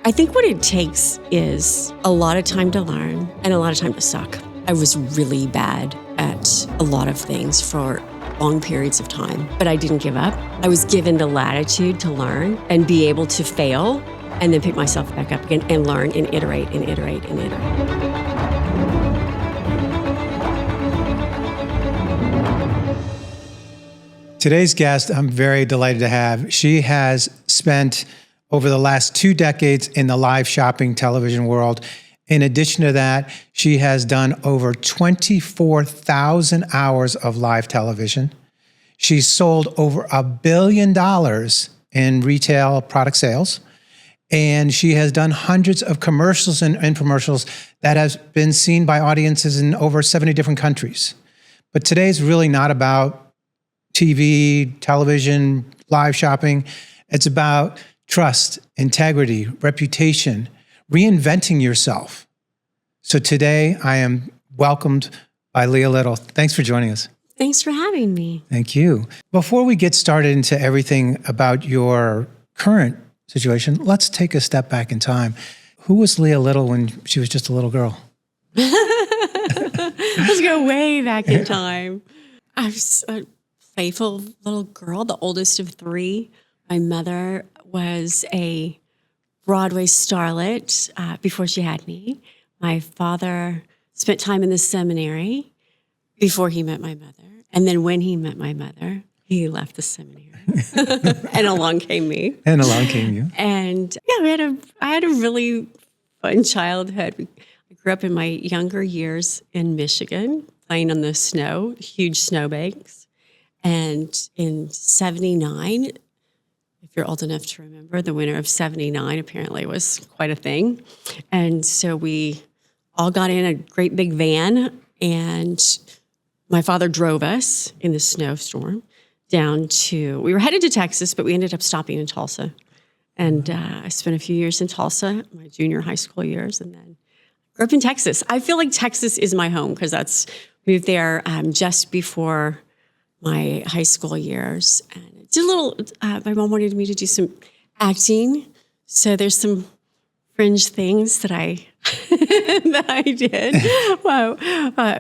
I think what it takes is a lot of time to learn and a lot of time to suck. I was really bad at a lot of things for long periods of time, but I didn't give up. I was given the latitude to learn and be able to fail and then pick myself back up again and learn and iterate and iterate and iterate. Today's guest, I'm very delighted to have. She has spent over the last 2 decades in the live shopping television world. In addition to that, she has done over 24,000 hours of live television. She's sold over $1 billion in retail product sales. And she has done hundreds of commercials and infomercials that have been seen by audiences in over 70 different countries. But today's really not about TV, television, live shopping. It's about trust, integrity, reputation, reinventing yourself. So today I am welcomed by Leah Little. Thanks for joining us. Thanks for having me. Thank you. Before we get started into everything about your current situation, let's take a step back in time. Who was Leah Little when she was just a little girl? Let's go way back in time. I was a playful little girl, the oldest of 3. My mother was a Broadway starlet before she had me. My father spent time in the seminary before he met my mother. And then when he met my mother, he left the seminary. And along came me. And along came you. And yeah, I had a really fun childhood. I grew up in my younger years in Michigan, playing on the snow, huge snowbanks. And in 79, if you're old enough to remember, the winter of 79 apparently was quite a thing. And so we all got in a great big van, and my father drove us in the snowstorm we were headed to Texas, but we ended up stopping in Tulsa. And I spent a few years in Tulsa, my junior high school years, and then grew up in Texas. I feel like Texas is my home because moved there just before my high school years. And did a little, my mom wanted me to do some acting. So there's some fringe things that I that I did. Wow.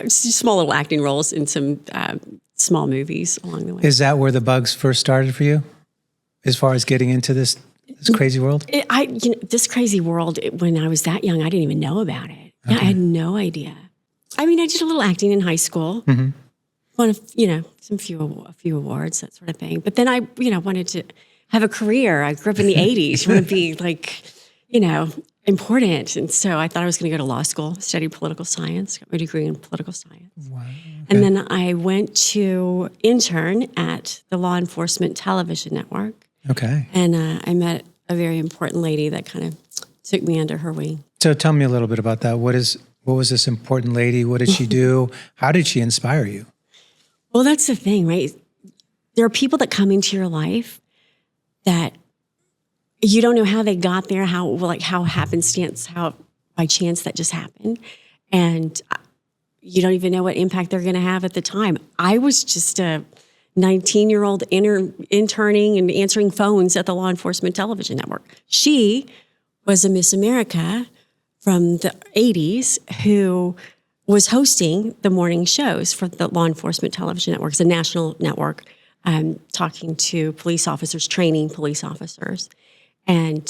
Small little acting roles in some small movies along the way. Is that where the bugs first started for you? As far as getting into this crazy world? This crazy world, when I was that young, I didn't even know about it. Okay. Yeah, I had no idea. I mean, I did a little acting in high school. Mm-hmm. Won a few awards, that sort of thing. But then I, wanted to have a career. I grew up in the 80s. You want to be important. And so I thought I was going to go to law school, study political science, got my degree in political science. Wow. Okay. And then I went to intern at the Law Enforcement Television Network. Okay. And I met a very important lady that kind of took me under her wing. So tell me a little bit about that. What was this important lady? What did she do? How did she inspire you? Well, that's the thing, right? There are people that come into your life that you don't know how they got there, how happenstance, how by chance that just happened. And you don't even know what impact they're going to have at the time. I was just a 19-year-old interning and answering phones at the Law Enforcement Television Network. She was a Miss America from the 80s who was hosting the morning shows for the Law Enforcement Television Network. It's a national network, talking to police officers, training police officers. And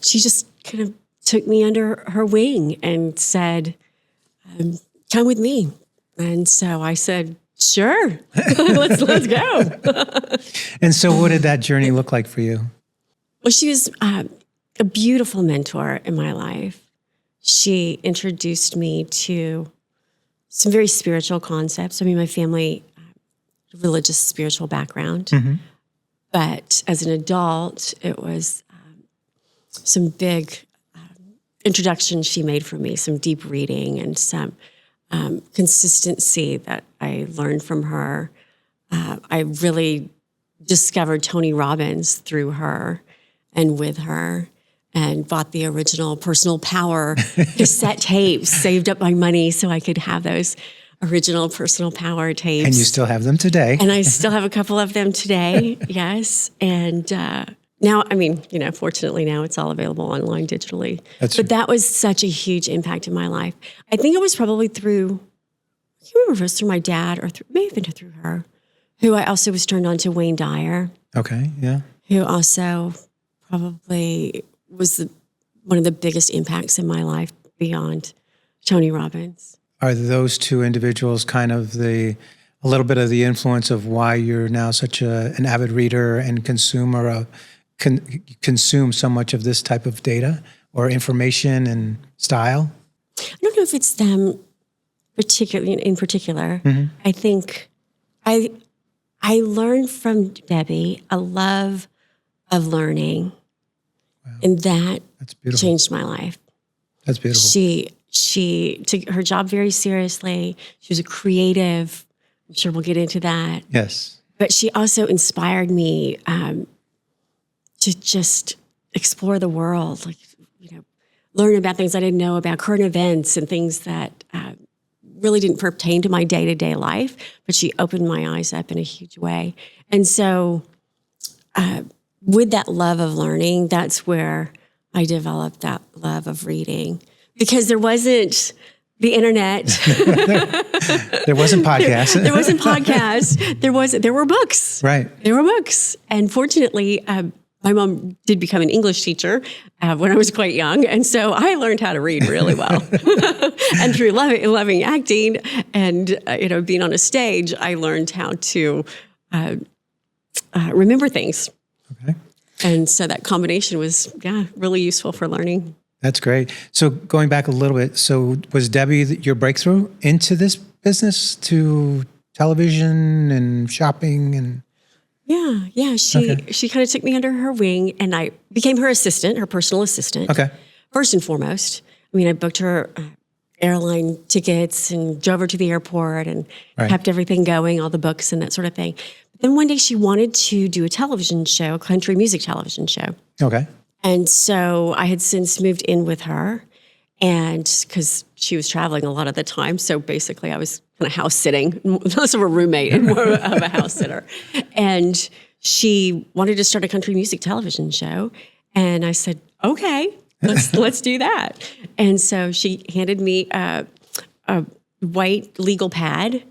she just kind of took me under her wing and said, come with me. And so I said, sure, let's go. And so what did that journey look like for you? Well, she was a beautiful mentor in my life. She introduced me to some very spiritual concepts. I mean, my family, religious, spiritual background. Mm-hmm. But as an adult, it was some big introductions she made for me, some deep reading and some consistency that I learned from her. I really discovered Tony Robbins through her and with her, and bought the original Personal Power cassette tapes, saved up my money so I could have those original Personal Power tapes. And you still have them today. And I still have a couple of them today, yes. And Now, I mean, fortunately now it's all available online digitally. But that was such a huge impact in my life. I think it was probably through, I can't remember if it was through my dad or maybe even through her, who I also was turned on to Wayne Dyer. Okay, yeah. Who also probably was one of the biggest impacts in my life beyond Tony Robbins. Are those two individuals kind of a little bit of the influence of why you're now such an avid reader and consumer consume so much of this type of data or information and style? I don't know if it's them in particular. Mm-hmm. I think I learned from Debbie a love of learning. Wow. And that's beautiful. Changed my life. That's beautiful. She took her job very seriously. She was a creative. I'm sure we'll get into that. Yes. But she also inspired me to just explore the world, learn about things I didn't know about, current events and things that really didn't pertain to my day-to-day life, but she opened my eyes up in a huge way. And so with that love of learning, that's where I developed that love of reading, because there wasn't the internet. There wasn't podcasts. There wasn't podcasts. There were books. Right. There were books. And fortunately, my mom did become an English teacher when I was quite young. And so I learned how to read really well. And through loving acting and, being on a stage, I learned how to remember things. Okay. And so that combination was, really useful for learning. That's great. So going back a little bit, so was Debbie your breakthrough into this business, to television and shopping and... Yeah. She kind of took me under her wing, and I became her assistant, her personal assistant. Okay. First and foremost. I mean, I booked her airline tickets and drove her to the airport and kept everything going, all the books and that sort of thing. But then one day she wanted to do a television show, a country music television show. Okay. And so I had since moved in with her, and because she was traveling a lot of the time. So basically I was kind of house sitting, less of a roommate and more of a house sitter. And she wanted to start a country music television show. And I said, okay, let's do that. And so she handed me a white legal pad,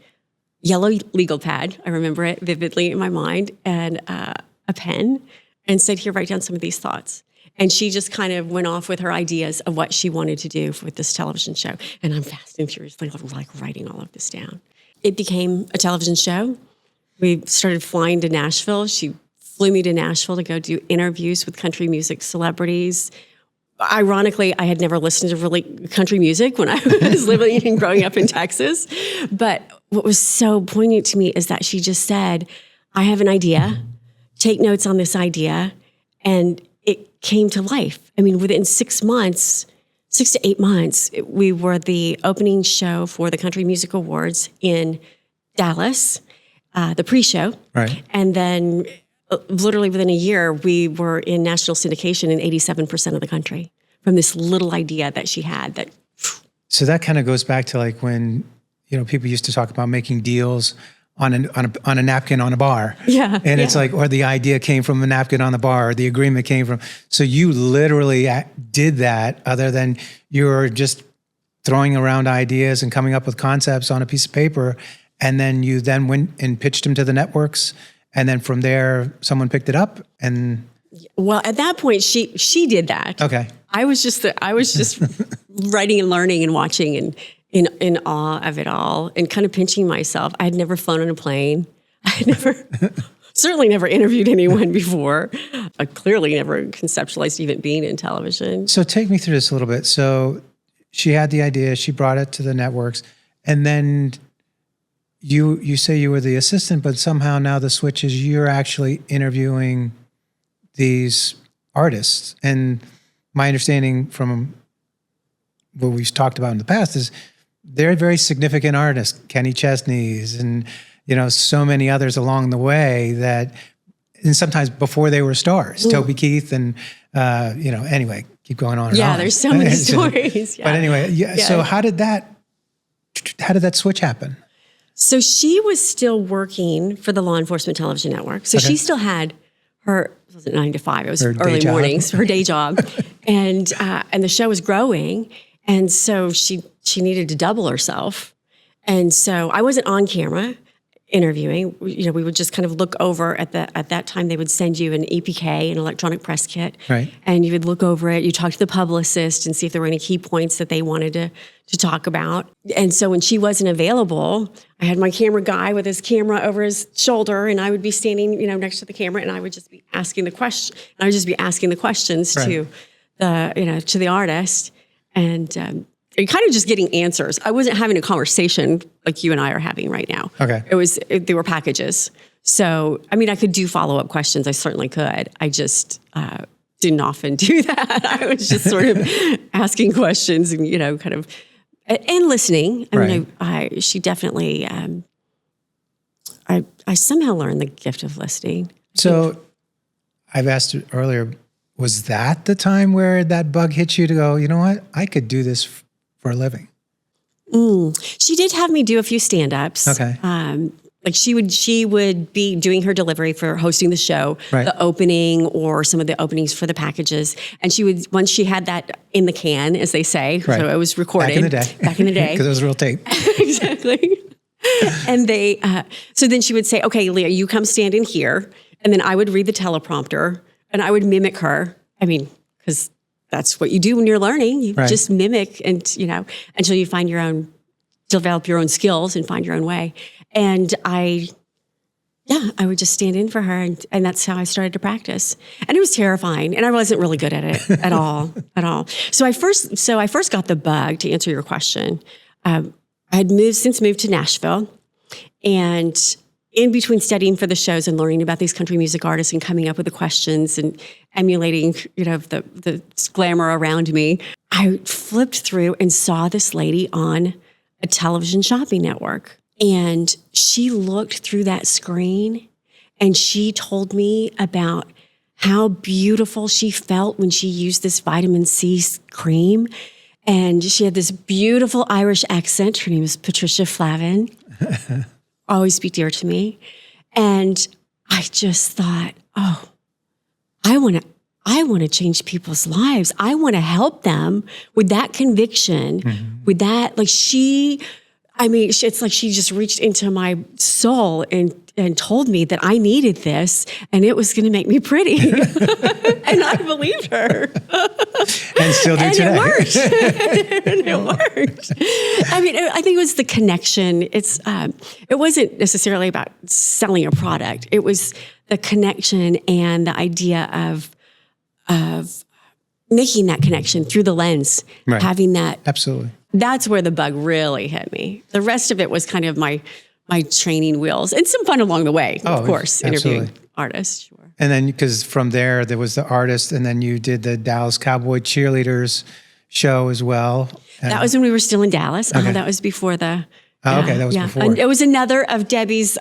yellow legal pad. I remember it vividly in my mind, and a pen, and said, here, write down some of these thoughts. And she just kind of went off with her ideas of what she wanted to do with this television show. And I'm fast and furiously writing all of this down. It became a television show. We started flying to Nashville. She flew me to Nashville to go do interviews with country music celebrities. Ironically, I had never listened to really country music when I was living and growing up in Texas. But what was so poignant to me is that she just said, I have an idea, take notes on this idea, and it came to life. I mean, within 6 to 8 months, we were the opening show for the Country Music Awards in Dallas, the pre-show. Right. And then literally within a year, we were in national syndication in 87% of the country from this little idea that she had. So that kind of goes back to like when, people used to talk about making deals on a napkin on a bar. Yeah. And it's like, or the idea came from a napkin on the bar, or the agreement came from. So you literally did that, other than you're just throwing around ideas and coming up with concepts on a piece of paper. And then you then went and pitched them to the networks. And then from there, someone picked it up. And well, at that point, she did that. Okay. I was just writing and learning and watching and in awe of it all, and kind of pinching myself. I had never flown on a plane. I had certainly never interviewed anyone before. I clearly never conceptualized even being in television. So take me through this a little bit. So she had the idea, she brought it to the networks, and then you say you were the assistant, but somehow now the switch is you're actually interviewing these artists. And my understanding from what we've talked about in the past is they're very significant artists, Kenny Chesney's and, so many others along the way that, and sometimes before they were stars, Toby Keith and, anyway, keep going on and on. Yeah, there's so many stories. But anyway, so how did that switch happen? So she was still working for the Law Enforcement Television Network. So she still had it wasn't 9 to 5. It was Her day early job. mornings, her day job, and the show was growing, and so she needed to double herself, and so I wasn't on camera interviewing. We would just kind of look over at that time. They would send you an EPK, an electronic press kit, Right. and you would look over it. You talk to the publicist and see if there were any key points that they wanted to talk about. And so when she wasn't available, I had my camera guy with his camera over his shoulder, and I would be standing, next to the camera, and I would just be asking the question. I would just be asking the questions to the artist, and kind of just getting answers. I wasn't having a conversation like you and I are having right now. Okay. They were packages. So, I could do follow-up questions. I certainly could. I just didn't often do that. I was just sort of asking questions and, kind of, and listening. She definitely, I somehow learned the gift of listening. So I've asked you earlier, was that the time where that bug hit you to go, you know what, I could do this for a living? She did have me do a few stand-ups. Okay. Like she would be doing her delivery for hosting the show, Right. the opening or some of the openings for the packages. And she would, once she had that in the can, as they say, Right. so it was recorded. Back in the day. Because it was real tape. Exactly. And so then she would say, okay, Leah, you come stand in here. And then I would read the teleprompter and I would mimic her. Because that's what you do when you're learning. You Right. just mimic until you find develop your own skills and find your own way. And I would just stand in for her, and that's how I started to practice. And it was terrifying, and I wasn't really good at it at all. So I first got the bug, to answer your question. I had since moved to Nashville, and in between studying for the shows and learning about these country music artists and coming up with the questions and emulating, the glamour around me, I flipped through and saw this lady on a television shopping network. And she looked through that screen and she told me about how beautiful she felt when she used this vitamin C cream. And she had this beautiful Irish accent. Her name is Patricia Flavin. Always be dear to me. And I just thought, oh, I want to change people's lives. I want to help them with that conviction, with that, it's like she just reached into my soul and told me that I needed this and it was going to make me pretty. And I believed her. And still do today. It worked. And it worked. I think it was the connection. It wasn't necessarily about selling a product. It was the connection and the idea of making that connection through the lens, Right. having that. Absolutely. That's where the bug really hit me. The rest of it was kind of my training wheels and some fun along the way, of course, absolutely. interviewing artists. Sure. And then, because from there was the artist, and then you did the Dallas Cowboy Cheerleaders show as well. That was when we were still in Dallas. Okay. That was before the. Okay, that was before. And it was another of Debbie's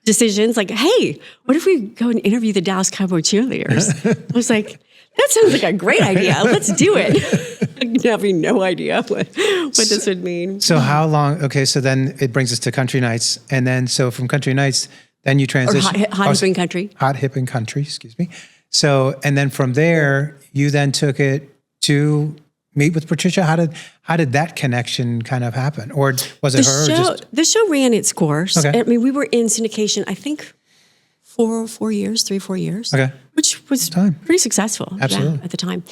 decisions. Like, hey, what if we go and interview the Dallas Cowboy Cheerleaders? I was like, that sounds like a great idea. Let's do it. Having no idea what this would mean. So how long? Okay, so then it brings us to Country Nights, and then so from Country Nights, then you transition. Hot Hipping Country. Hot Hipping Country, excuse me. So, and then from there, you then took it to meet with Patricia. How did that connection kind of happen, or was it her? The show ran its course. Okay. We were in syndication, I think, 3 or 4 years. Okay. Which was pretty successful. Absolutely. At the time,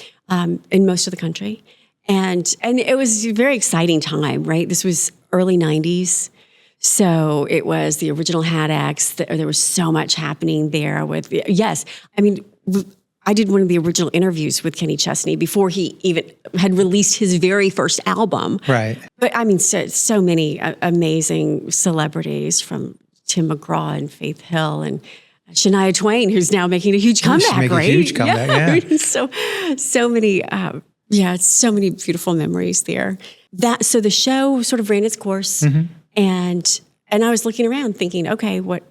in most of the country. And it was a very exciting time, right? This was early 90s. So it was the original Hat Acts. There was so much happening there I did one of the original interviews with Kenny Chesney before he even had released his very first album. Right. But so many amazing celebrities, from Tim McGraw and Faith Hill and Shania Twain, who's now making a huge comeback, right? A huge comeback, yeah. So many, so many beautiful memories there. So the show sort of ran its course, and I was looking around thinking, okay, what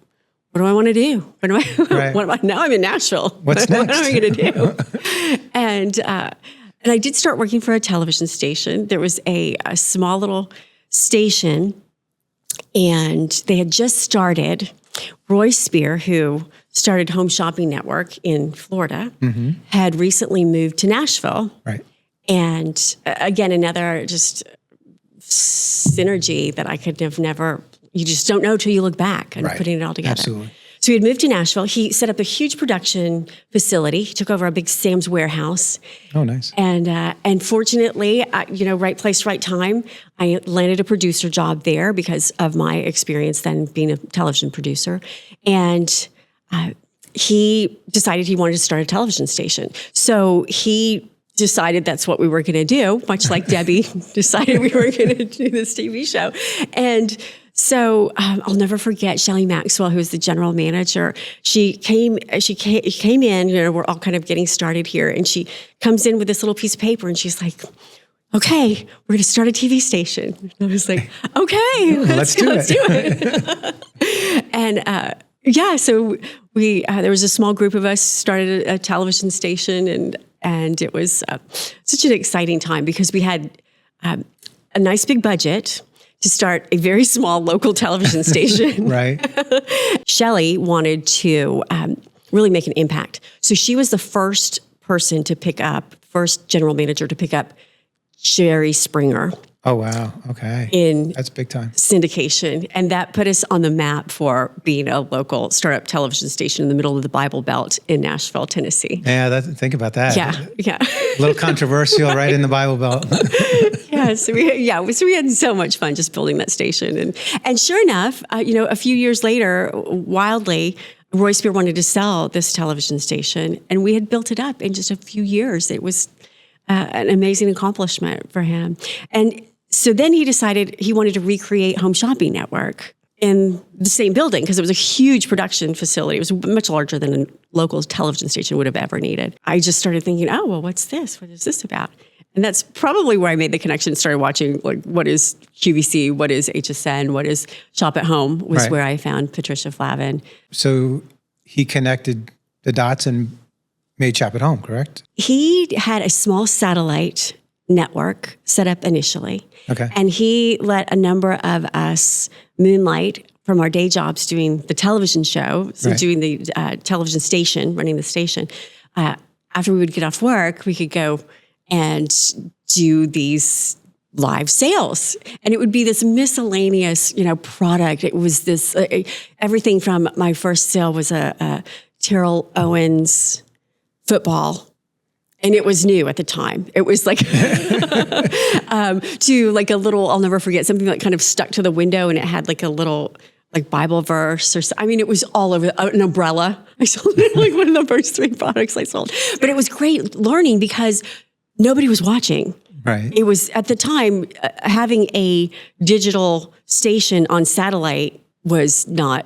do I want to do? Now I'm in Nashville. What's next? What am I going to do? And I did start working for a television station. There was a small little station, and they had just started. Roy Spear, who started Home Shopping Network in Florida, had recently moved to Nashville. Right. And again, another just synergy that I could have never, you just don't know till you look back and putting it all together. Absolutely. So he had moved to Nashville. He set up a huge production facility. He took over a big Sam's warehouse. Oh, nice. And fortunately, right place, right time. I landed a producer job there because of my experience then being a television producer. And he decided he wanted to start a television station. So he decided that's what we were going to do, much like Debbie decided we were going to do this TV show. And so I'll never forget Shelley Maxwell, who was the general manager. She came in, we're all kind of getting started here. And she comes in with this little piece of paper and she's like, okay, we're going to start a TV station. And I was like, okay, let's do it. And so we there was a small group of us started a television station, and it was such an exciting time because we had a nice big budget to start a very small local television station. Right. Shelley wanted to really make an impact. So she was the first general manager to pick up Jerry Springer. Oh, wow. Okay. That's big time. Syndication. And that put us on the map for being a local startup television station in the middle of the Bible Belt in Nashville, Tennessee. Yeah, think about that. Yeah. A little controversial right in the Bible Belt. So we had so much fun just building that station. And sure enough, a few years later, wildly, Roy Spear wanted to sell this television station, and we had built it up in just a few years. It was an amazing accomplishment for him. And so then he decided he wanted to recreate Home Shopping Network in the same building because it was a huge production facility. It was much larger than a local television station would have ever needed. I just started thinking, oh, well, what's this? What is this about? And that's probably where I made the connection, started watching, like, what is QVC, what is HSN, what is Shop at Home, was where I found Patricia Flavin. So he connected the dots and made Shop at Home, correct? He had a small satellite network set up initially. Okay. And he let a number of us moonlight from our day jobs doing the television show, doing the television station, running the station. After we would get off work, we could go and do these live sales. And it would be this miscellaneous, product. It was this, everything from my first sale was a Terrell Owens football. And it was new at the time. It was like to like a little, I'll never forget, something that kind of stuck to the window and it had like a little like Bible verse it was all over, an umbrella. I sold it like one of the first 3 products I sold. But it was great learning because nobody was watching. Right. It was at the time, having a digital station on satellite was not,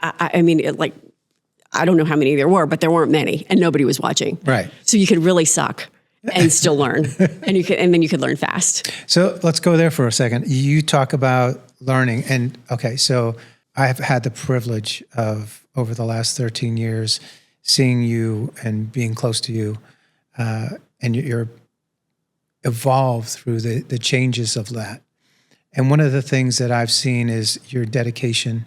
I don't know how many there were, but there weren't many, and nobody was watching. Right. So you could really suck and still learn, and then you could learn fast. So let's go there for a second. You talk about learning, and okay, so I have had the privilege of over the last 13 years seeing you and being close to you, and you're evolved through the changes of that. And one of the things that I've seen is your dedication,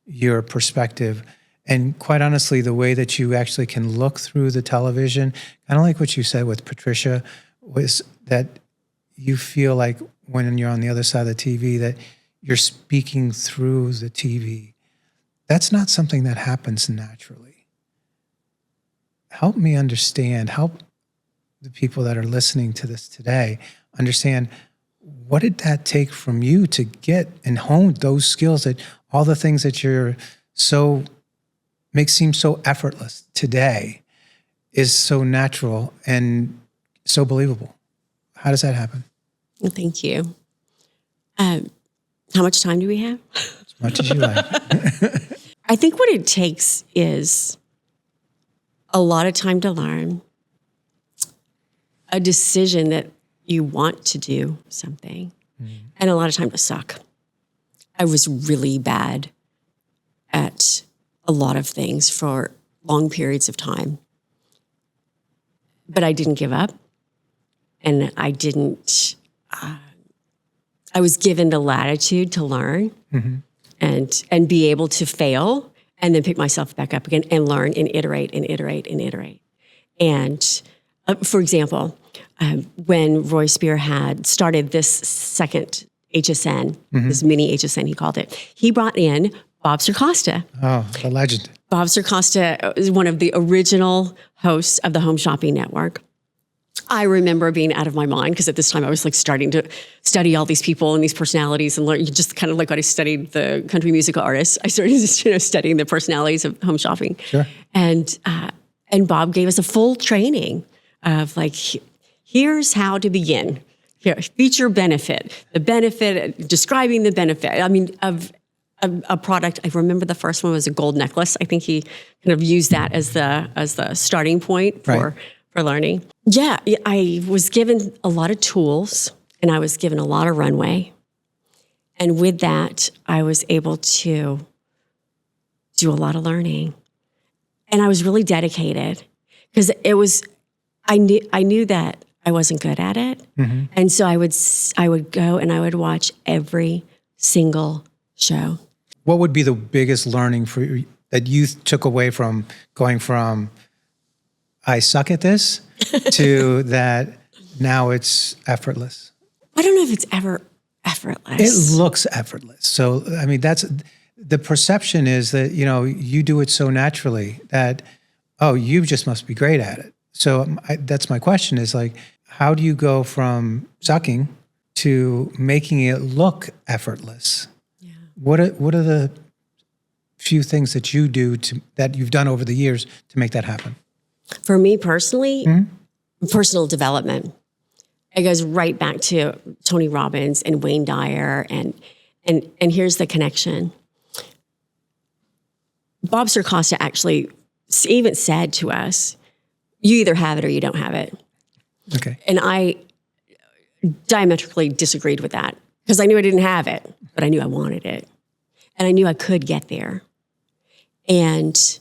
your perspective. And quite honestly, the way that you actually can look through the television, kind of like what you said with Patricia, was that you feel like when you're on the other side of the TV that you're speaking through the TV. That's not something that happens naturally. Help me understand, help the people that are listening to this today understand, what did that take from you to get and hone those skills, that all the things that you're so seem so effortless today is so natural and so believable. How does that happen? Well, thank you. How much time do we have? As much as you like. I think what it takes is a lot of time to learn, a decision that you want to do something, and a lot of time to suck. I was really bad at a lot of things for long periods of time. But I didn't give up. And I was given the latitude to learn and be able to fail and then pick myself back up again and learn and iterate and iterate and iterate. And for example, when Roy Spear had started this second HSN, this mini HSN, he called it, he brought in Bob Circosta. Oh, the legend. Bob Circosta is one of the original hosts of the Home Shopping Network. I remember being out of my mind because at this time I was like starting to study all these people and these personalities and learn, just kind of like when I studied the country musical artists, I started just, studying the personalities of home shopping. Sure. And Bob gave us a full training of like, here's how to begin. Here, feature benefit, the benefit, describing the benefit. I mean, of a product. I remember the first one was a gold necklace. I think he kind of used that as the starting point for learning. Yeah, I was given a lot of tools and I was given a lot of runway. And with that, I was able to do a lot of learning. And I was really dedicated because I knew that I wasn't good at it. And so I would go and I would watch every single show. What would be the biggest learning for you that you took away from going from I suck at this to that now it's effortless? I don't know if it's ever effortless. It looks effortless. So, I mean, that's the perception is that, you do it so naturally that, oh, you just must be great at it. So that's my question is like, how do you go from sucking to making it look effortless? Yeah. What are the few things that you do that you've done over the years to make that happen? For me personally, personal development. It goes right back to Tony Robbins and Wayne Dyer, and here's the connection. Bob Circosta actually even said to us, you either have it or you don't have it. Okay. And I diametrically disagreed with that because I knew I didn't have it, but I knew I wanted it. And I knew I could get there. And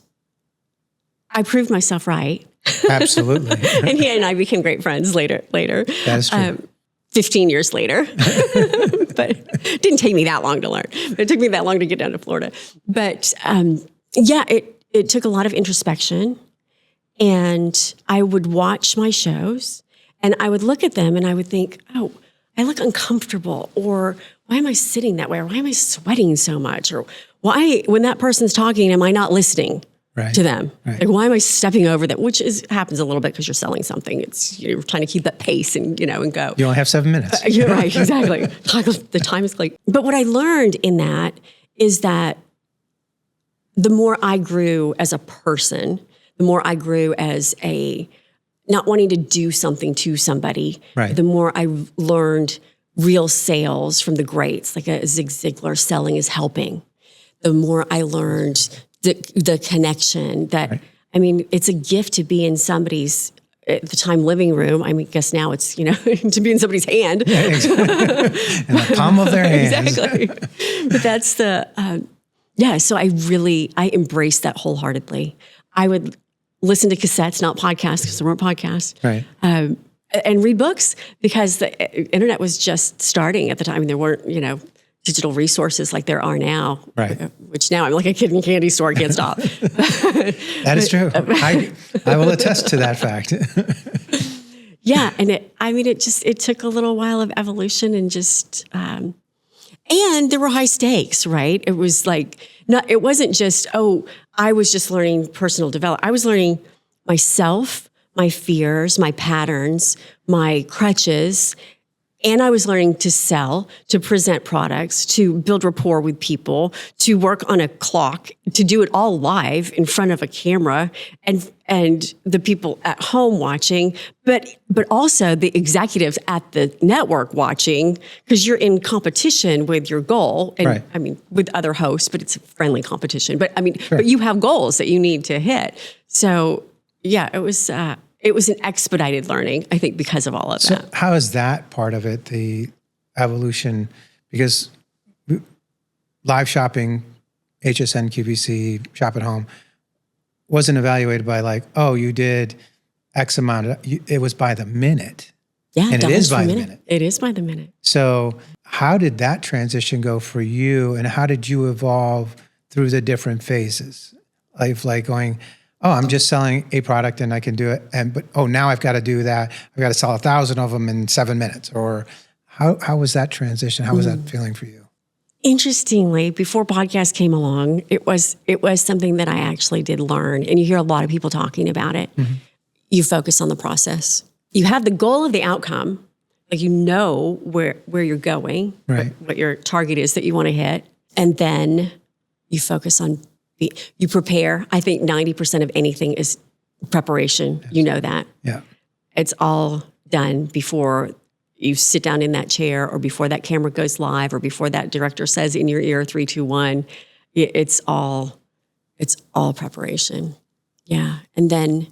I proved myself right. Absolutely. And he and I became great friends later. That is true. 15 years later. But it didn't take me that long to learn. It took me that long to get down to Florida. But it took a lot of introspection. And I would watch my shows and I would look at them and I would think, oh, I look uncomfortable, or why am I sitting that way? Or why am I sweating so much? Or why, when that person's talking, am I not listening to them? Right. Like, why am I stepping over them? Which happens a little bit because you're selling something. You're trying to keep that pace and go. You only have 7 minutes. You're right, exactly. The time is like, but what I learned in that is that the more I grew as a person, the more I grew as not wanting to do something to somebody, the more I learned real sales from the greats, like a Zig Ziglar, selling is helping. The more I learned the connection that, I mean, it's a gift to be in somebody's, at the time, living room. I mean, guess now it's, to be in somebody's hand. Yeah, exactly. In the palm of their hands. Exactly. But that's so I embraced that wholeheartedly. I would listen to cassettes, not podcasts, because there weren't podcasts. Right. And read books because the internet was just starting at the time. And there weren't, digital resources like there are now. Right. Which now I'm like a kid in a candy store, I can't stop. That is true. I will attest to that fact. Yeah. And it took a little while of evolution and just, and there were high stakes, right? It was like, it wasn't just, I was just learning personal development. I was learning myself, my fears, my patterns, my crutches, and I was learning to sell, to present products, to build rapport with people, to work on a clock, to do it all live in front of a camera and the people at home watching, but also the executives at the network watching, because you're in competition with your goal. And I mean, with other hosts, but it's a friendly competition. But I mean, but you have goals that you need to hit. So yeah, it was an expedited learning, I think, because of all of that. So how is that part of it, the evolution? Because live shopping, HSN, QVC, Shop at Home, wasn't evaluated by like, you did X amount. It was by the minute. Yeah, and it is by the minute. It is by the minute. So how did that transition go for you? And how did you evolve through the different phases of like going, oh, I'm just selling a product and I can do it. But now I've got to do that. I've got to sell 1,000 of them in 7 minutes. Or how was that transition? How was that feeling for you? Interestingly, before podcast came along, it was something that I actually did learn. And you hear a lot of people talking about it. Mm-hmm. You focus on the process. You have the goal of the outcome, like you know where you're going, right? What your target is that you want to hit, and then you focus on you prepare. I think 90% of anything is preparation. Yes. You know that. Yeah, it's all done before you sit down in that chair, or before that camera goes live, or before that director says in your ear 3, 2, 1. It's all preparation. Yeah, and then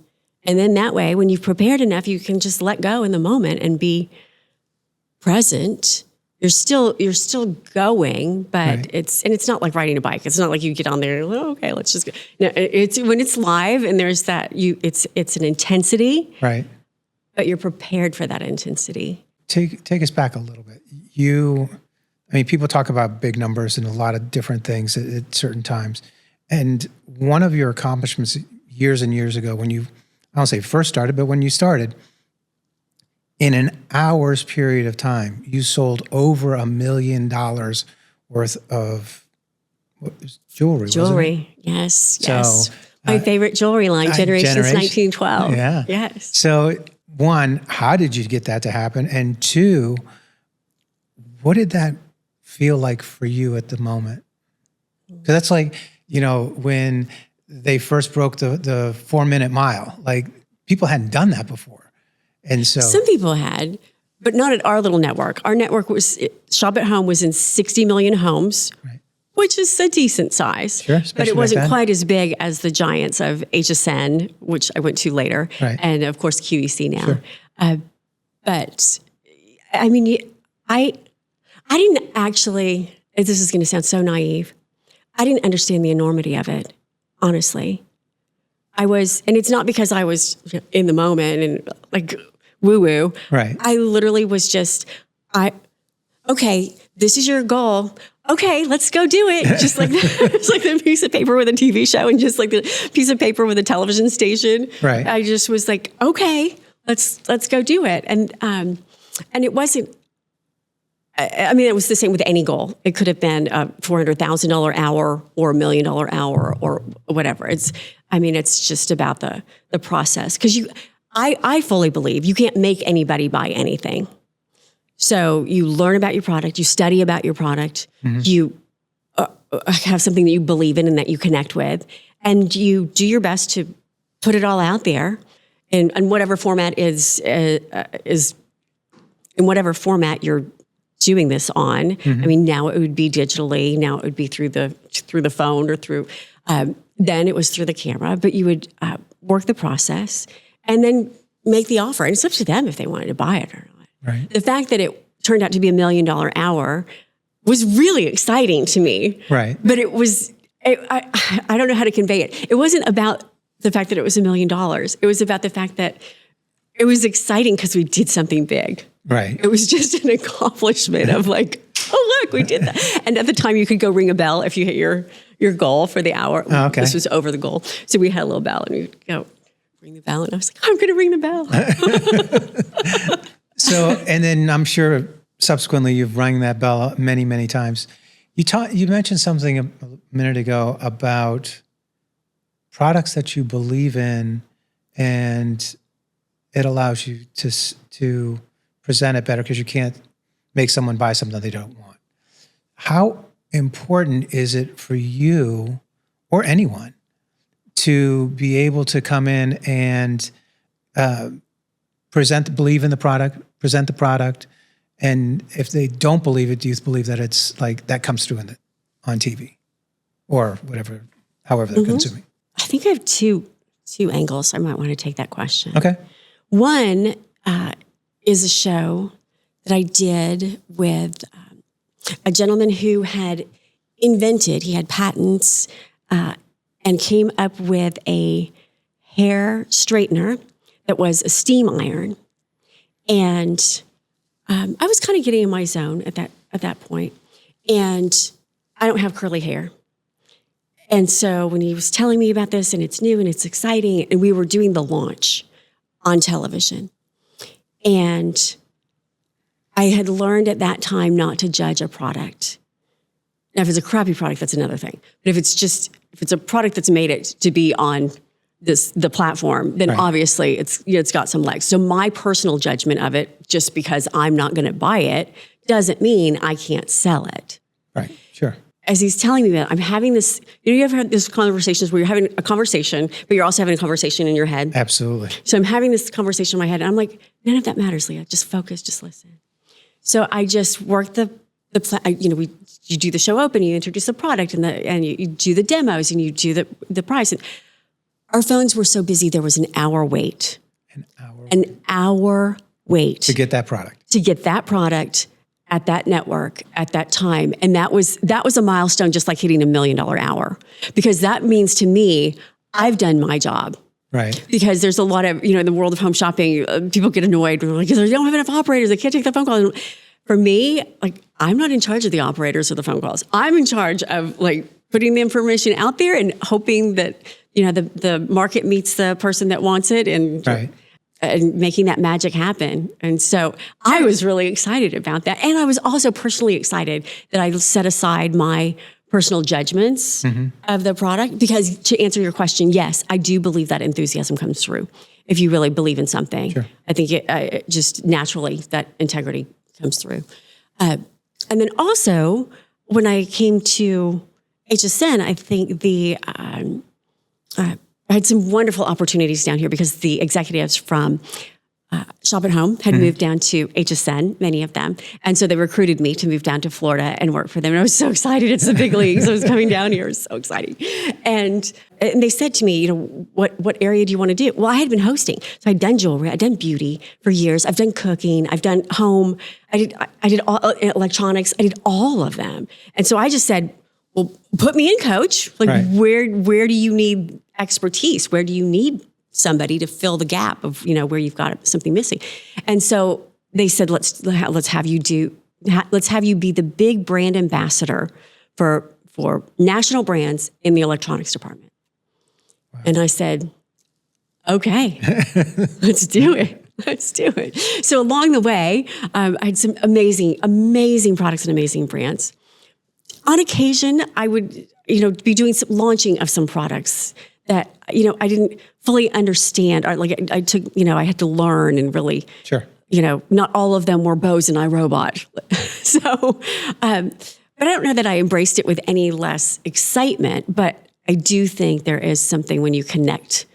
that way, when you've prepared enough, you can just let go in the moment and be present. You're still going, but right. It's not like riding a bike. It's not like you get on there. Oh, okay, let's just go. No, it's when it's live and there's that it's an intensity, right? But you're prepared for that intensity. Take us back a little bit. People talk about big numbers and a lot of different things at certain times. And one of your accomplishments years and years ago, when you, I don't say first started, but when you started, in an hour's period of time, you sold over $1 million worth of jewelry. Jewelry, yes. My favorite jewelry line, Generations 1912. Yeah. Yes. So, one, how did you get that to happen? And two, what did that feel like for you at the moment? Because that's like, when they first broke the 4-minute mile, like people hadn't done that before. And so some people had, but not at our little network. Our network Shop at Home was in 60 million homes, right, which is a decent size. Sure, but it wasn't quite as big as the giants of HSN, which I went to later, right, and of course QVC now. Sure. But I mean, I didn't actually. This is going to sound so naive. I didn't understand the enormity of it, honestly. And it's not because I was in the moment and like woo-woo. Right. I literally was just, okay, this is your goal. Okay, let's go do it. Just like it's like the piece of paper with a TV show and just like the piece of paper with a television station. Right. I just was like, okay, let's go do it. And it wasn't, it was the same with any goal. It could have been a $400,000 hour or $1 million hour or whatever. It's just about the process. Because I fully believe you can't make anybody buy anything. So you learn about your product, you study about your product, mm-hmm, you have something that you believe in and that you connect with, and you do your best to put it all out there in whatever format is in whatever format you're doing this on. Mm-hmm. Now it would be digitally. Now it would be through the phone or through. Then it was through the camera. But you would work the process and then make the offer. And it's up to them if they wanted to buy it or not. Right. The fact that it turned out to be $1 million hour was really exciting to me. Right. But it was. I don't know how to convey it. It wasn't about the fact that it was $1 million. It was about the fact that it was exciting because we did something big. Right. It was just an accomplishment of like, oh, look, we did that. And at the time you could go ring a bell if you hit your goal for the hour. Oh, okay. This was over the goal. So we had a little bell and we'd go ring the bell. And I was like, I'm going to ring the bell. So, and then I'm sure subsequently you've rung that bell many, many times. You mentioned something a minute ago about products that you believe in, and it allows you to present it better because you can't make someone buy something they don't want. How important is it for you or anyone to be able to come in and believe in the product, present the product, and if they don't believe it, do you believe that it's like that comes through on TV or whatever, however they're consuming? I think I have two angles. I might want to take that question. Okay. One is a show that I did with a gentleman who had he had patents and came up with a hair straightener that was a steam iron. And I was kind of getting in my zone at that point. And I don't have curly hair. And so when he was telling me about this, and it's new and it's exciting, and we were doing the launch on television, and I had learned at that time not to judge a product. Now, if it's a crappy product, that's another thing. But if it's a product that's made it to be on the platform, then obviously it's got some legs. So my personal judgment of it, just because I'm not going to buy it, doesn't mean I can't sell it. Right. Sure. As he's telling me that, I'm having this, you ever had these conversations where you're having a conversation, but you're also having a conversation in your head? Absolutely. So I'm having this conversation in my head, and I'm like, none of that matters, Leah. Just focus, just listen. So I just worked you do the show open, you introduce the product, and you do the demos, and you do the price. And our phones were so busy, there was an hour wait. An hour wait. To get that product. To get that product at that network at that time. And that was a milestone, just like hitting $1 million hour. Because that means to me, I've done my job. Right. Because there's a lot of, in the world of home shopping, people get annoyed. Because they don't have enough operators. They can't take the phone call. For me, I'm not in charge of the operators or the phone calls. I'm in charge of putting the information out there and hoping that, the market meets the person that wants it and making that magic happen. And so I was really excited about that. And I was also personally excited that I set aside my personal judgments of the product, because to answer your question, yes, I do believe that enthusiasm comes through. If you really believe in something, sure. I think it just naturally that integrity comes through. And then also when I came to HSN, I think I had some wonderful opportunities down here because the executives from Shop at Home had moved down to HSN, many of them. And so they recruited me to move down to Florida and work for them. And I was so excited. It's the big leagues. I was coming down here. It was so exciting. And they said to me, what area do you want to do? Well, I had been hosting. So I'd done jewelry. I'd done beauty for years. I've done cooking. I've done home. I did all electronics. I did all of them. And so I just said, well, put me in, coach. Where do you need expertise? Where do you need somebody to fill the gap of, where you've got something missing? And so they said, let's have you be the big brand ambassador for national brands in the electronics department. Wow. And I said, okay, let's do it. Let's do it. So along the way, I had some amazing products and amazing brands. On occasion, I would, be doing some launching of some products that, I didn't fully understand. Or I took, I had to learn and really, sure. Not all of them were Bose and iRobot. So, but I don't know that I embraced it with any less excitement, but I do think there is something when you connect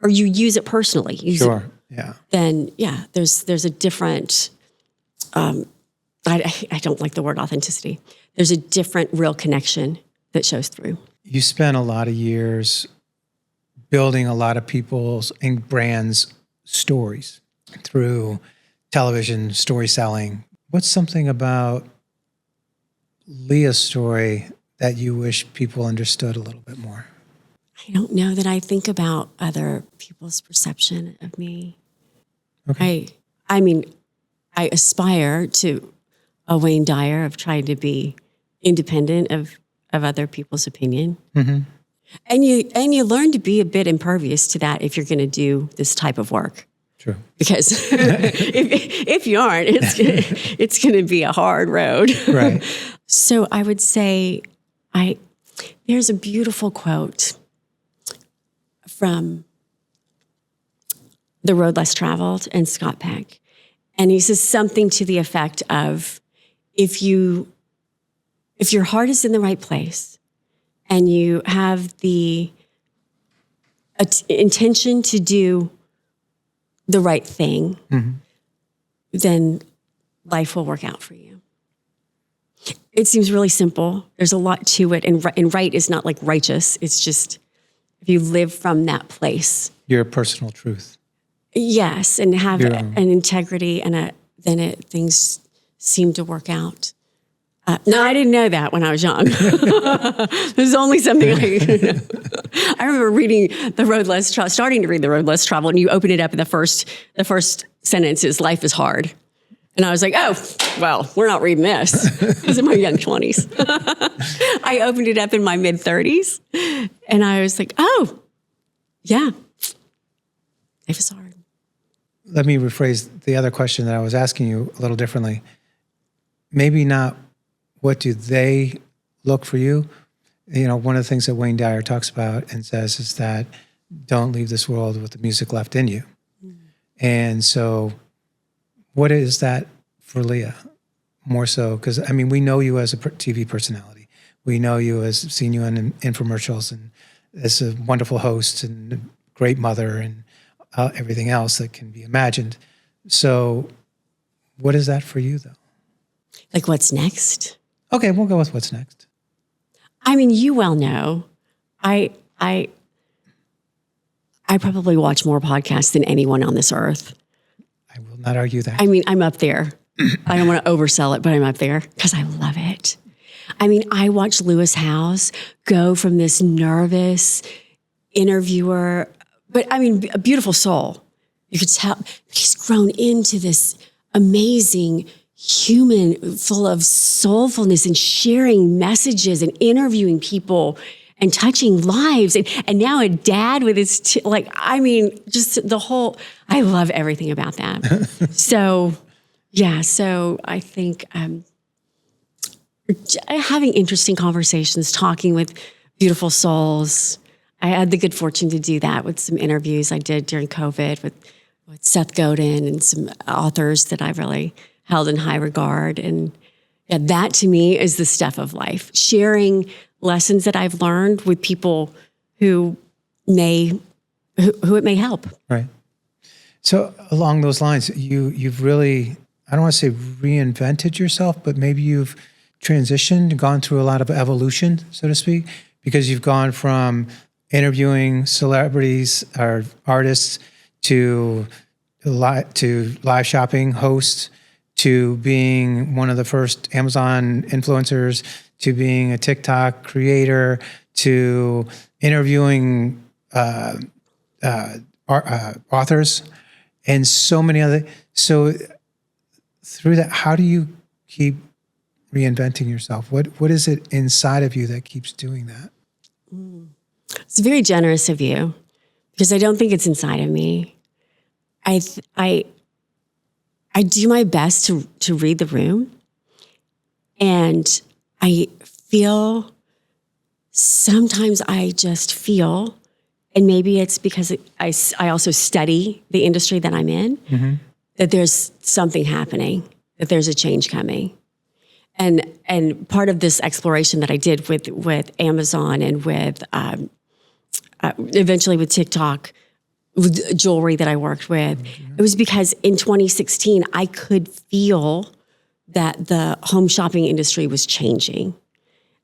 or you use it personally. Sure. Yeah. Then, there's a different, I don't like the word authenticity. There's a different real connection that shows through. You spent a lot of years building a lot of people's and brands' stories through television, story selling. What's something about Leah's story that you wish people understood a little bit more? I don't know that I think about other people's perception of me. Okay. I mean, I aspire to a Wayne Dyer of trying to be independent of other people's opinion. Mm-hmm. And you learn to be a bit impervious to that if you're going to do this type of work. True. Because if you aren't, it's going to be a hard road. Right. So I would say there's a beautiful quote from The Road Less Traveled and Scott Peck. And he says something to the effect of, if your heart is in the right place and you have the intention to do the right thing, then life will work out for you. It seems really simple. There's a lot to it. And right is not like righteous. It's just if you live from that place. Your personal truth. Yes, and have an integrity and things seem to work out. No, I didn't know that when I was young. It was only something I remember reading starting to read The Road Less Traveled, and you open it up and the first sentence is, life is hard. And I was like, oh, well, we're not reading this. It was in my young 20s. I opened it up in my mid 30s. And I was like, oh, yeah, life is hard. Let me rephrase the other question that I was asking you a little differently. Maybe not what do they look for you? You know, one of the things that Wayne Dyer talks about and says is that don't leave this world with the music left in you. And so what is that for Leah? More so, because I mean, we know you as a TV personality. We know you as seen you in infomercials and as a wonderful host and a great mother and everything else that can be imagined. So what is that for you though? Like what's next? Okay, we'll go with what's next. I mean, you well know, I probably watch more podcasts than anyone on this earth. I will not argue that. I mean, I'm up there. I don't want to oversell it, but I'm up there because I love it. I mean, I watched Lewis Howes go from this nervous interviewer, but I mean, a beautiful soul. You could tell he's grown into this amazing human full of soulfulness and sharing messages and interviewing people and touching lives. And now a dad with his, just the whole, I love everything about that. So, yeah, so I think having interesting conversations, talking with beautiful souls. I had the good fortune to do that with some interviews I did during COVID with Seth Godin and some authors that I really held in high regard. And yeah, that to me is the stuff of life. Sharing lessons that I've learned with people who it may help. Right. So along those lines, you've really, I don't want to say reinvented yourself, but maybe you've transitioned, gone through a lot of evolution, so to speak, because you've gone from interviewing celebrities or artists to live shopping hosts, to being one of the first Amazon influencers, to being a TikTok creator, to interviewing authors, and so many other. So through that, how do you keep reinventing yourself? What is it inside of you that keeps doing that? It's very generous of you, because I don't think it's inside of me. I do my best to read the room, and I feel, sometimes I just feel, and maybe it's because I also study the industry that I'm in, that there's something happening, that there's a change coming. And part of this exploration that I did with Amazon and with eventually with TikTok, with jewelry that I worked with, it was because in 2016, I could feel that the home shopping industry was changing.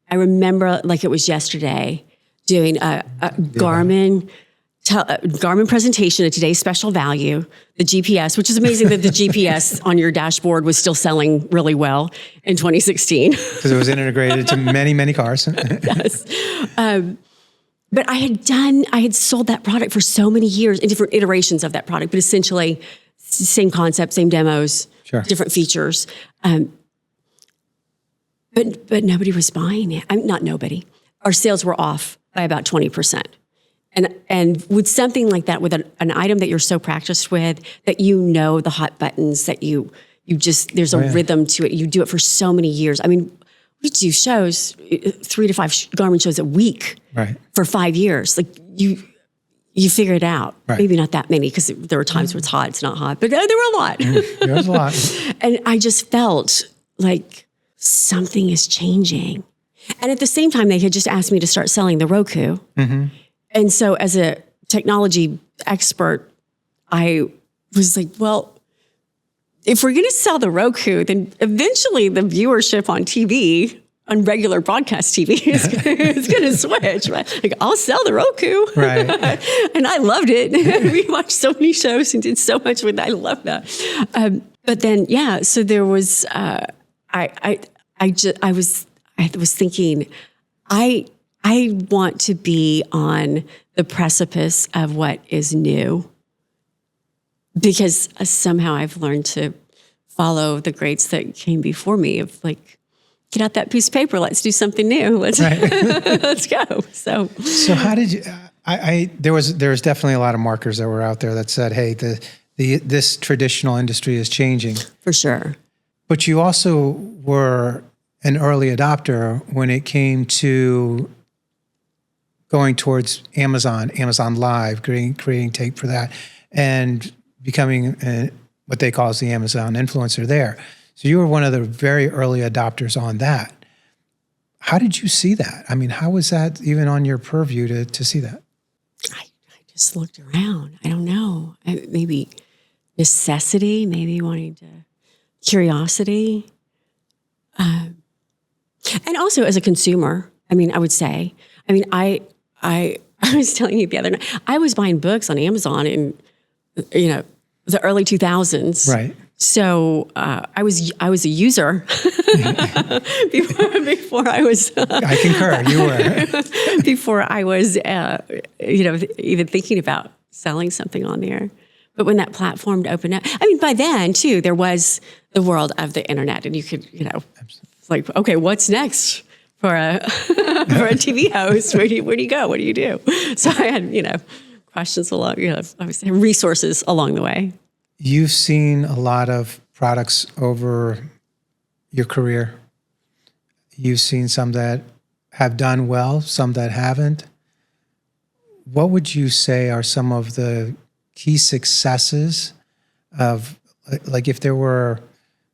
I remember like it was yesterday doing a Garmin presentation at Today's Special Value, the GPS, which is amazing that the GPS on your dashboard was still selling really well in 2016. Because it was integrated to many, many cars. Yes. But I had sold that product for so many years in different iterations of that product, but essentially same concept, same demos, Sure. different features. But nobody was buying it. I mean, not nobody. Our sales were off by about 20%. And with something like that, with an item that you're so practiced with, that you know the hot buttons, that you just, there's a rhythm to it. You do it for so many years. I mean, we do shows, 3 to 5 Garmin shows a week for 5 years. Like you figure it out. Right. Maybe not that many, because there were times where it's hot, it's not hot, but there were a lot. There was a lot. And I just felt like something is changing. And at the same time, they had just asked me to start selling the Roku. And so as a technology expert, I was like, well, if we're going to sell the Roku, then eventually the viewership on TV, on regular broadcast TV, is going to switch. Right? Like, I'll sell the Roku. Right. And I loved it. We watched so many shows and did so much with it. I love that. But then, yeah, so there was, I was thinking, I want to be on the precipice of what is new, because somehow I've learned to follow the greats that came before me of like, get out that piece of paper. Let's do something new. Let's let's go. So how did you? There was definitely a lot of markers that were out there that said, "Hey, this traditional industry is changing." For sure. But you also were an early adopter when it came to going towards Amazon Live, creating tape for that, and becoming what they call as the Amazon influencer there. So you were one of the very early adopters on that. How did you see that? I mean, how was that even on your purview to see that? I just looked around. I don't know. Maybe necessity, maybe wanting to, curiosity. And also as a consumer, I mean, I would say, I mean, I was telling you the other night, I was buying books on Amazon in, the early 2000s. Right. So I was a user before I was. I concur. You were before I was, even thinking about selling something on there. But when that platform opened up, I mean, by then too, there was the world of the internet, and you could, it's like, okay, what's next for a for a TV host? Where do you go? What do you do? So I had, questions along, obviously resources along the way. You've seen a lot of products over your career. You've seen some that have done well, some that haven't. What would you say are some of the key successes of, like, if there were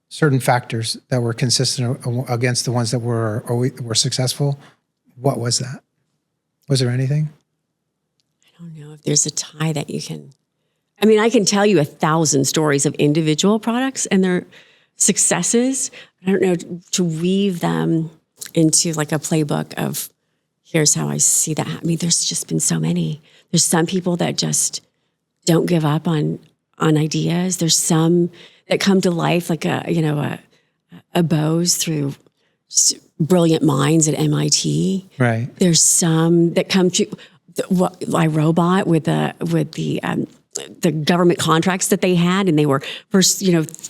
certain factors that were consistent against the ones that were successful, what was that? Was there anything? I don't know if there's a tie that you can. I mean, I can tell you 1,000 stories of individual products and their successes. I don't know to weave them into like a playbook of here's how I see that. I mean, there's just been so many. There's some people that just don't give up on ideas. There's some that come to life like a Bose through brilliant minds at MIT. Right. There's some that come to iRobot with the government contracts that they had, and they were first,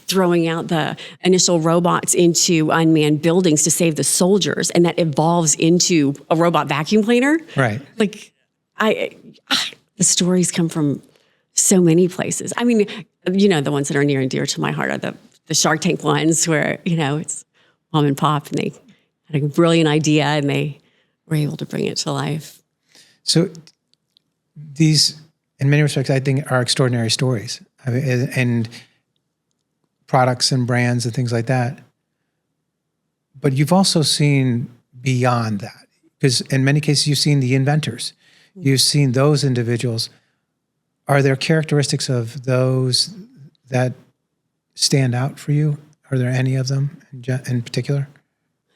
throwing out the initial robots into unmanned buildings to save the soldiers, and that evolves into a robot vacuum cleaner. Right. Like, the stories come from so many places. I mean, the ones that are near and dear to my heart are the Shark Tank ones where, it's mom and pop, and they had a brilliant idea and they were able to bring it to life. So these, in many respects, I think are extraordinary stories, and products and brands and things like that. But you've also seen beyond that, because in many cases you've seen the inventors. You've seen those individuals. Are there characteristics of those that stand out for you? Are there any of them in particular?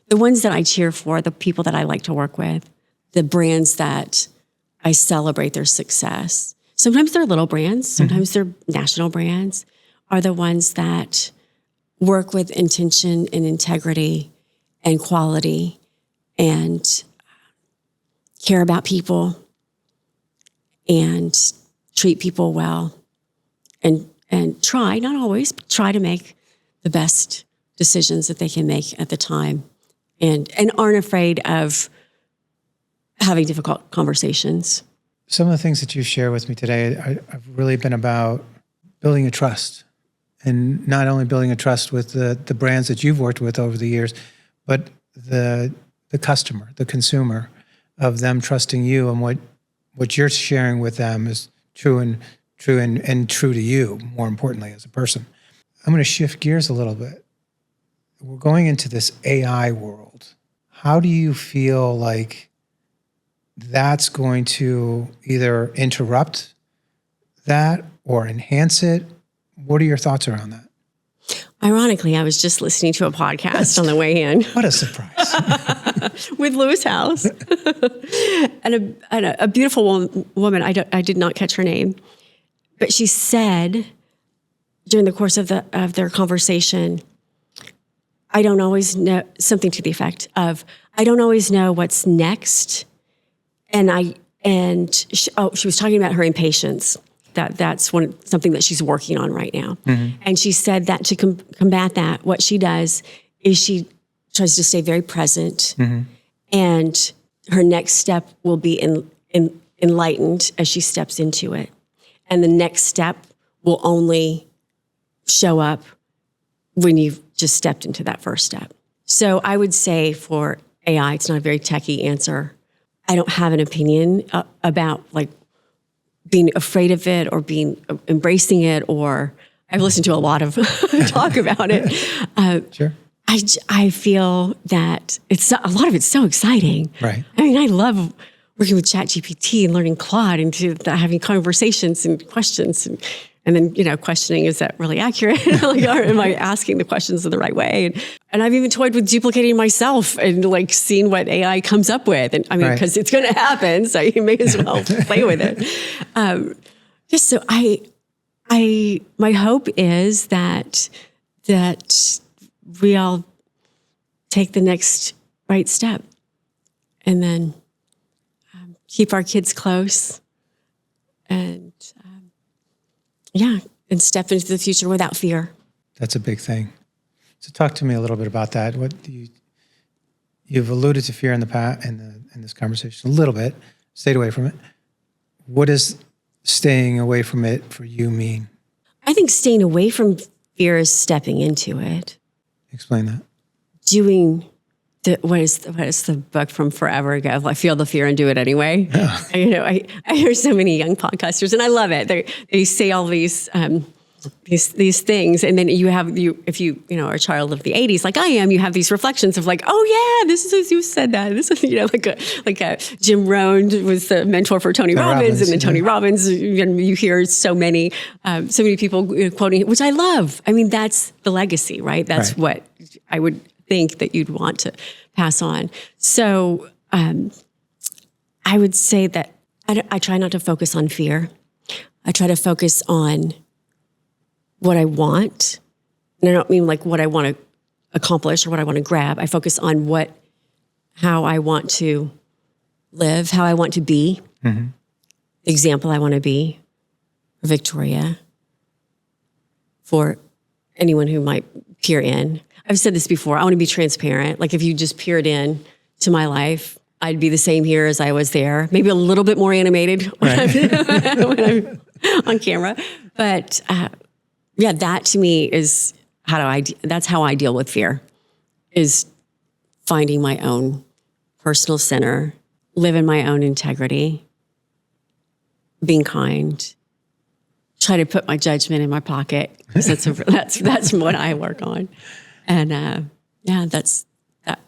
The ones that I cheer for, the people that I like to work with, the brands that I celebrate their success. Sometimes they're little brands, sometimes they're national brands, are the ones that work with intention and integrity and quality and care about people and treat people well and try, not always, but try to make the best decisions that they can make at the time and aren't afraid of having difficult conversations. Some of the things that you share with me today have really been about building a trust, and not only building a trust with the brands that you've worked with over the years, but the customer, the consumer, of them trusting you, and what you're sharing with them is true and true to you, more importantly, as a person. I'm going to shift gears a little bit. We're going into this AI world. How do you feel like that's going to either interrupt that or enhance it? What are your thoughts around that? Ironically, I was just listening to a podcast on the way in. What a surprise. With Lewis House. and a beautiful woman, I did not catch her name, but she said during the course of their conversation, I don't always know, something to the effect of, I don't always know what's next. And she was talking about her impatience That's something that she's working on right now. And she said that to combat that, what she does is she tries to stay very present, and her next step will be enlightened as she steps into it. And the next step will only show up when you've just stepped into that first step. So I would say for AI, it's not a very techie answer. I don't have an opinion about like being afraid of it or embracing it, or I've listened to a lot of talk about it. Sure. I feel that a lot of it's so exciting. Right. I mean, I love working with ChatGPT and learning Claude and having conversations and questions and then, questioning, is that really accurate? Like, or am I asking the questions in the right way? And I've even toyed with duplicating myself and like seeing what AI comes up with. And I mean, because it's going to happen, so you may as well play with it. Just so my hope is that we all take the next right step and then keep our kids close and and step into the future without fear. That's a big thing. So talk to me a little bit about that. You've alluded to fear in the past in this conversation a little bit, stayed away from it. What does staying away from it for you mean? I think staying away from fear is stepping into it. Explain that. Doing what is the book from forever ago? Like, feel the fear and do it anyway. Yeah. I hear so many young podcasters, and I love it. They say all these things, and then if you are a child of the '80s, like I am, you have these reflections of like, oh yeah, this is you said that. This is like Jim Rohn was the mentor for Tony Robbins, and then Tony Robbins. You hear so many people quoting, which I love. I mean, that's the legacy, right? That's what I would think that you'd want to pass on. So I would say that I try not to focus on fear. I try to focus on what I want. And I don't mean like what I want to accomplish or what I want to grab. I focus on how I want to live, how I want to be, the example I want to be for Victoria, for anyone who might peer in. I've said this before. I want to be transparent. Like if you just peered in to my life, I'd be the same here as I was there. Maybe a little bit more animated when I'm on camera. But that to me is that's how I deal with fear, is finding my own personal center, live in my own integrity, being kind, try to put my judgment in my pocket. That's what I work on. And that's that.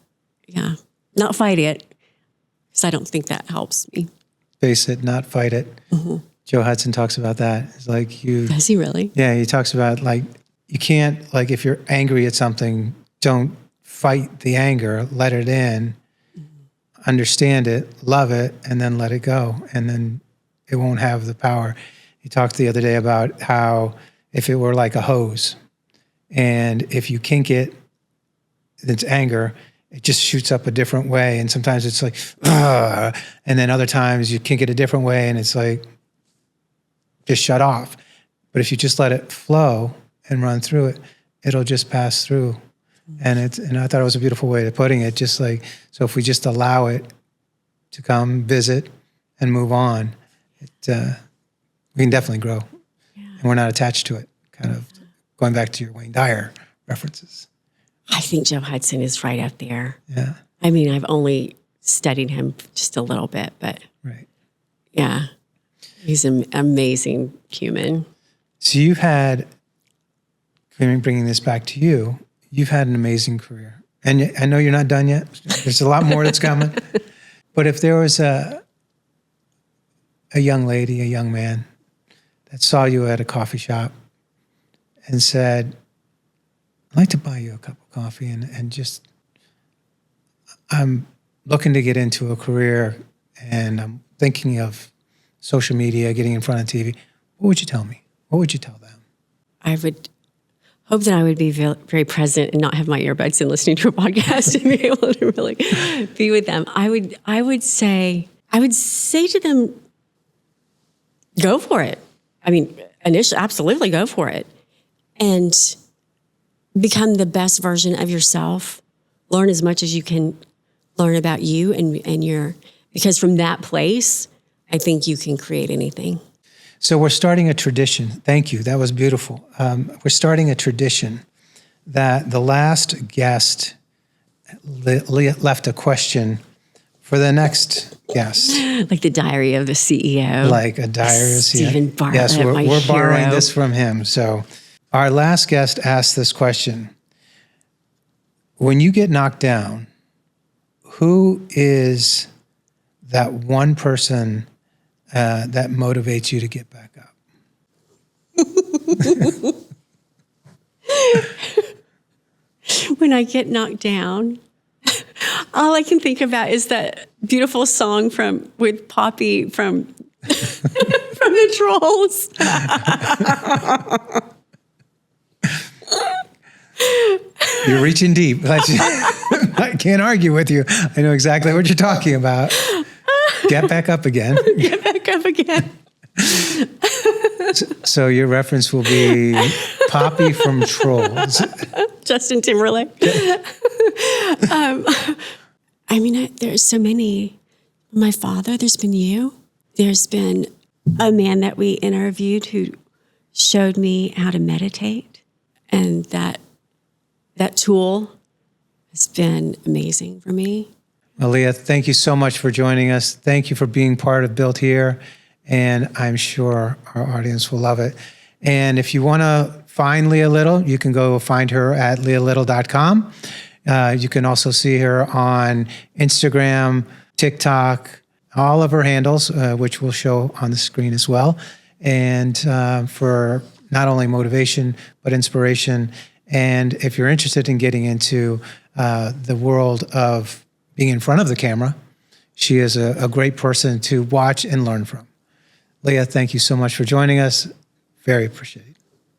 Yeah, not fight it, because I don't think that helps me. Face it, not fight it. Joe Hudson talks about that. It's like you. Does he really? Yeah, he talks about like you can't, like if you're angry at something, don't fight the anger. Let it in, understand it, love it, and then let it go, and then it won't have the power. He talked the other day about how if it were like a hose, and if you kink it, it's anger, it just shoots up a different way. And sometimes it's like, and then other times you kink it a different way and it's like, just shut off. But if you just let it flow and run through it, it'll just pass through. And I thought it was a beautiful way of putting it. Just like, so if we just allow it to come visit and move on, we can definitely grow. Yeah. And we're not attached to it. Kind of going back to your Wayne Dyer references. I think Joe Hudson is right up there. Yeah. I mean, I've only studied him just a little bit, but yeah, he's an amazing human. So you've had, bringing this back to you, you've had an amazing career. And I know you're not done yet. There's a lot more that's coming. But if there was a young lady, a young man that saw you at a coffee shop and said, I'd like to buy you a cup of coffee and just, I'm looking to get into a career and I'm thinking of social media, getting in front of TV. What would you tell me? What would you tell them? I would hope that I would be very present and not have my earbuds in listening to a podcast and be able to really be with them. I would say to them, go for it. I mean, initially, absolutely go for it. And become the best version of yourself. Learn as much as you can learn about you and your, because from that place, I think you can create anything. So we're starting a tradition. Thank you. That was beautiful. We're starting a tradition that the last guest left a question for the next guest. Like the diary of the CEO. Like a diary of the CEO. Stephen Bartlett, yes, we're my borrowing hero. this from him. So our last guest asked this question. When you get knocked down, who is that one person that motivates you to get back up? When I get knocked down, all I can think about is that beautiful song with Poppy from from the Trolls. You're reaching deep. I can't argue with you. I know exactly what you're talking about. Get back up again. Get back up again. So your reference will be Poppy from Trolls. Justin Timberlake. I mean, there's so many. My father, there's been you. There's been a man that we interviewed who showed me how to meditate. And that tool has been amazing for me. Leah, thank you so much for joining us. Thank you for being part of Built Here. And I'm sure our audience will love it. And if you want to find Leah Little, you can go find her at leahlittle.com. You can also see her on Instagram, TikTok, all of her handles, which we'll show on the screen as well. And for not only motivation, but inspiration. And if you're interested in getting into the world of being in front of the camera, she is a great person to watch and learn from. Leah, thank you so much for joining us. Very appreciative.